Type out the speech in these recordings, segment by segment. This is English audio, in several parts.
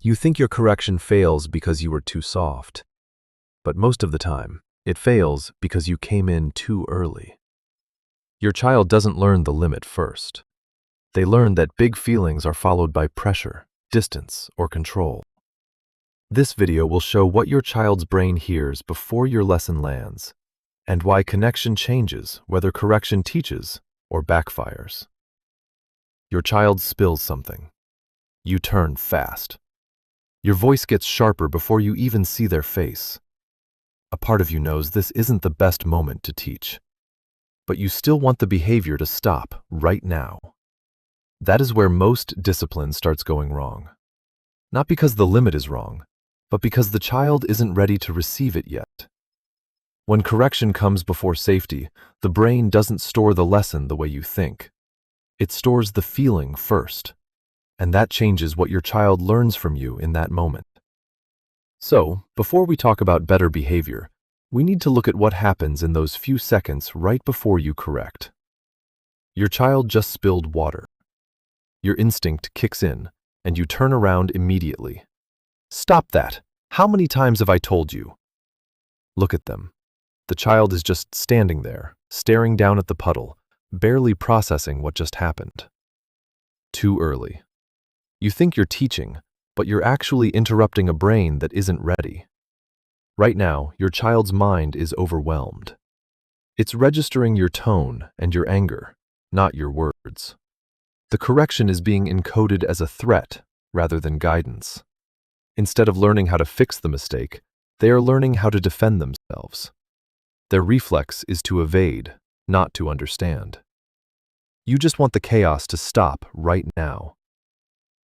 You think your correction fails because you were too soft. But most of the time, it fails because you came in too early. Your child doesn't learn the limit first. They learn that big feelings are followed by pressure, distance, or control. This video will show what your child's brain hears before your lesson lands, and why connection changes whether correction teaches or backfires. Your child spills something. You turn fast. Your voice gets sharper before you even see their face. A part of you knows this isn't the best moment to teach, but you still want the behavior to stop right now. That is where most discipline starts going wrong. Not because the limit is wrong, but because the child isn't ready to receive it yet. When correction comes before safety, the brain doesn't store the lesson the way you think. It stores the feeling first, and that changes what your child learns from you in that moment. So, before we talk about better behavior, we need to look at what happens in those few seconds right before you correct. Your child just spilled water. Your instinct kicks in, and you turn around immediately. Stop that! How many times have I told you? Look at them. The child is just standing there, staring down at the puddle, barely processing what just happened. Too early. You think you're teaching, but you're actually interrupting a brain that isn't ready. Right now, your child's mind is overwhelmed. It's registering your tone and your anger, not your words. The correction is being encoded as a threat rather than guidance. Instead of learning how to fix the mistake, they are learning how to defend themselves. Their reflex is to evade, not to understand. You just want the chaos to stop right now.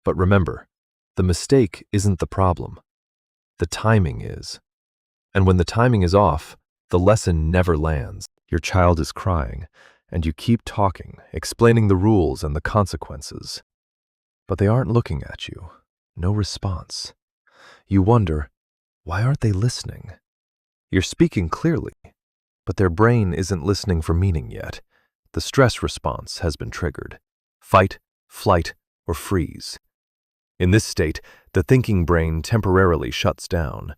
But remember, the mistake isn't the problem. The timing is. And when the timing is off, the lesson never lands. Your child is crying, and you keep talking, explaining the rules and the consequences. But they aren't looking at you. No response. You wonder, why aren't they listening? You're speaking clearly, but their brain isn't listening for meaning yet. The stress response has been triggered. Fight, flight, or freeze. In this state, the thinking brain temporarily shuts down.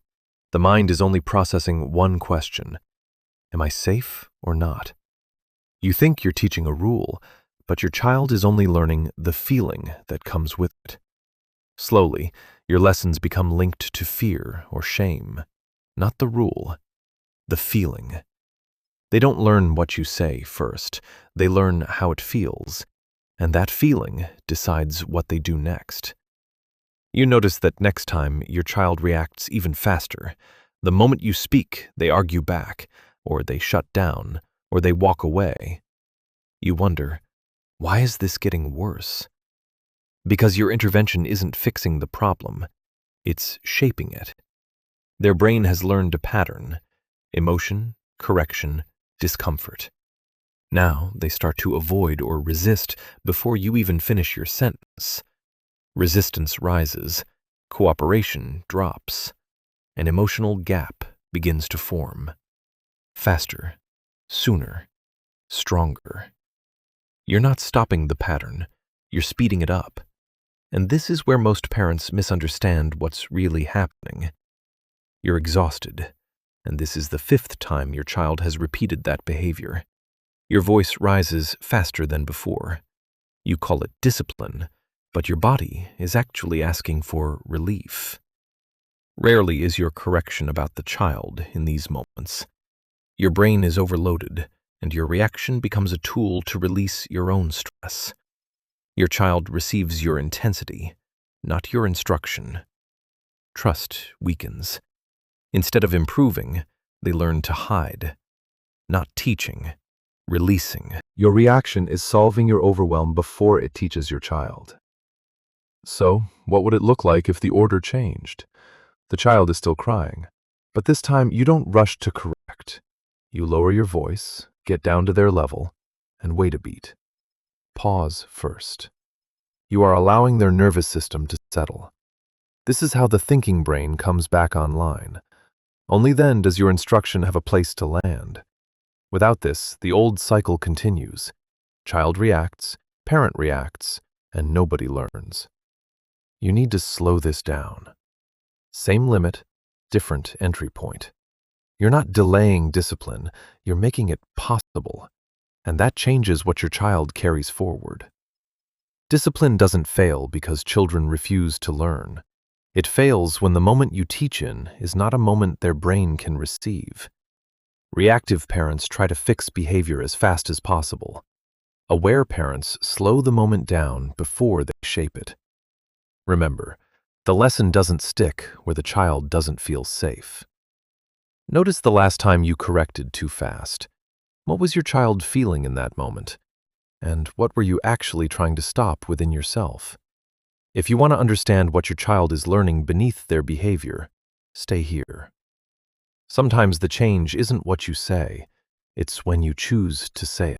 The mind is only processing one question. Am I safe or not? You think you're teaching a rule, but your child is only learning the feeling that comes with it. Slowly, your lessons become linked to fear or shame, not the rule, the feeling. They don't learn what you say first, they learn how it feels, and that feeling decides what they do next. You notice that next time your child reacts even faster. The moment you speak, they argue back, or they shut down, or they walk away. You wonder, why is this getting worse? Because your intervention isn't fixing the problem, it's shaping it. Their brain has learned a pattern: emotion, correction, discomfort. Now they start to avoid or resist before you even finish your sentence. Resistance rises, cooperation drops. An emotional gap begins to form. Faster, sooner, stronger. You're not stopping the pattern, you're speeding it up. And this is where most parents misunderstand what's really happening. You're exhausted, and this is the 5th time your child has repeated that behavior. Your voice rises faster than before. You call it discipline, but your body is actually asking for relief. Rarely is your correction about the child in these moments. Your brain is overloaded, and your reaction becomes a tool to release your own stress. Your child receives your intensity, not your instruction. Trust weakens. Instead of improving, they learn to hide. Not teaching, releasing. Your reaction is solving your overwhelm before it teaches your child. So, what would it look like if the order changed? The child is still crying, but this time you don't rush to correct. You lower your voice, get down to their level, and wait a beat. Pause first. You are allowing their nervous system to settle. This is how the thinking brain comes back online. Only then does your instruction have a place to land. Without this, the old cycle continues. Child reacts, parent reacts, and nobody learns. You need to slow this down. Same limit, different entry point. You're not delaying discipline, you're making it possible, and that changes what your child carries forward. Discipline doesn't fail because children refuse to learn. It fails when the moment you teach in is not a moment their brain can receive. Reactive parents try to fix behavior as fast as possible. Aware parents slow the moment down before they shape it. Remember, the lesson doesn't stick where the child doesn't feel safe. Notice the last time you corrected too fast. What was your child feeling in that moment? And what were you actually trying to stop within yourself? If you want to understand what your child is learning beneath their behavior, stay here. Sometimes the change isn't what you say, it's when you choose to say it.